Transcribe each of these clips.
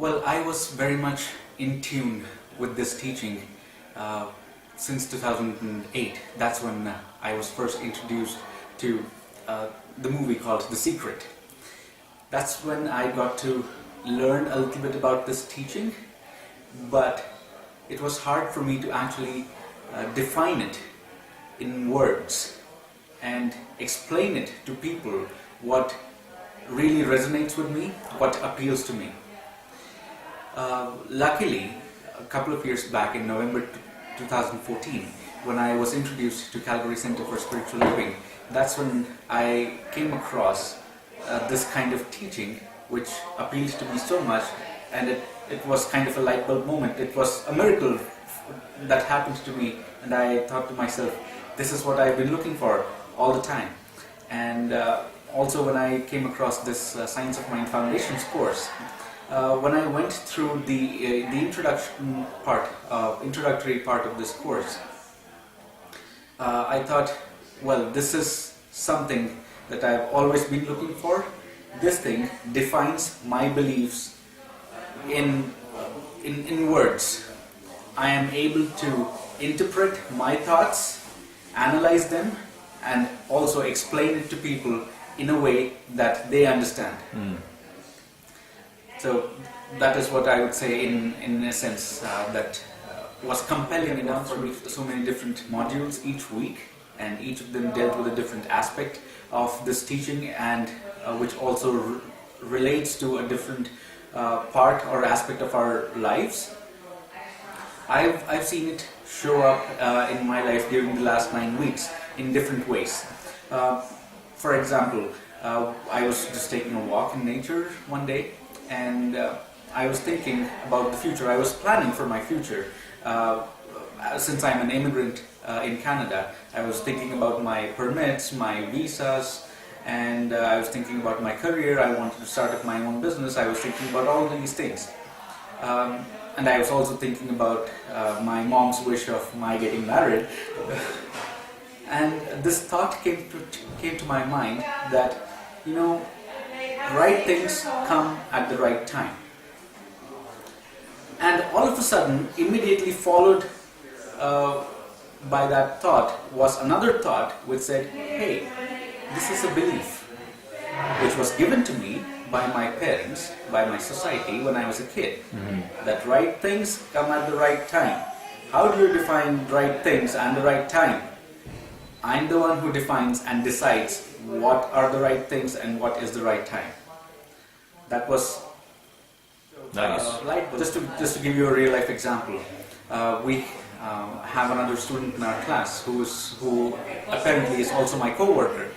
Well, I was very much in tune with this teaching since 2008. That's when I was first introduced to the movie called The Secret. That's when I got to learn a little bit about this teaching, but it was hard for me to actually define it in words and explain it to people what really resonates with me, what appeals to me. Luckily, a couple of years back in November 2014, when I was introduced to Calgary Center for Spiritual Living, that's when I came across this kind of teaching which appealed to me so much, and it was kind of a light bulb moment. It was a miracle that happened to me, and I thought to myself, this is what I've been looking for all the time. And also when I came across this Science of Mind Foundations course, when I went through the introductory part of this course, I thought, well, this is something that I've always been looking for. This thing defines my beliefs in words. I am able to interpret my thoughts, analyze them, and also explain it to people in a way that they understand. So that is what I would say in a sense that was compelling enough for me. So many different modules each week, and each of them dealt with a different aspect of this teaching, and which also relates to a different part or aspect of our lives. I've seen it show up in my life during the last 9 weeks in different ways. For example, I was just taking a walk in nature one day, and I was thinking about the future. I was planning for my future. Since I'm an immigrant in Canada, I was thinking about my permits, my visas, and I was thinking about my career. I wanted to start up my own business. I was thinking about all these things. And I was also thinking about my mom's wish of my getting married. And this thought came to my mind that, right things come at the right time. And all of a sudden, immediately followed by that thought was another thought which said, hey, this is a belief which was given to me by my parents, by my society when I was a kid, that right things come at the right time. How do you define right things and the right time? I'm the one who defines and decides what are the right things and what is the right time. That was nice. Just to give you a real life example, we have another student in our class who apparently is also my co-worker,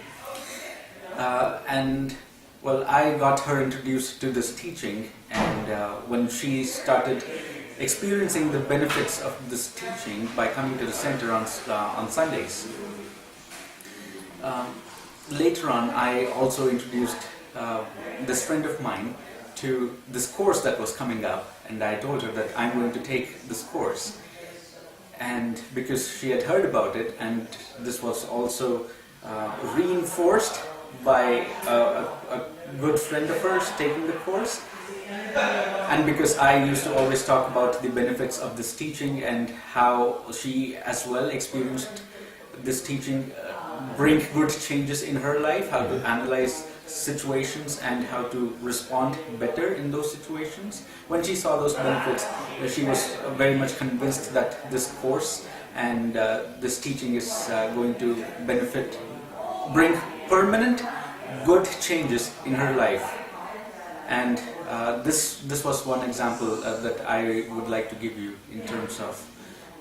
and well, I got her introduced to this teaching, and when she started experiencing the benefits of this teaching by coming to the center on Sundays, later on I also introduced this friend of mine to this course that was coming up, and I told her that I'm going to take this course. And because she had heard about it, and this was also reinforced by a good friend of hers taking the course, and because I used to always talk about the benefits of this teaching and how she as well experienced this teaching bring good changes in her life, how to analyze situations and how to respond better in those situations. When she saw those benefits, she was very much convinced that this course and this teaching is going to bring permanent good changes in her life. And this was one example that I would like to give you in terms of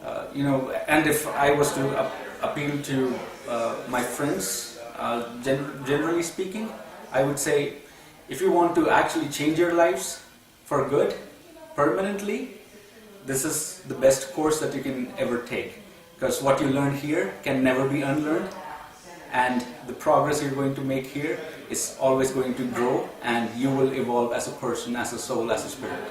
and if I was to appeal to my friends, generally speaking, I would say, if you want to actually change your lives for good, permanently, this is the best course that you can ever take. Because what you learn here can never be unlearned, and the progress you're going to make here is always going to grow, and you will evolve as a person, as a soul, as a spirit.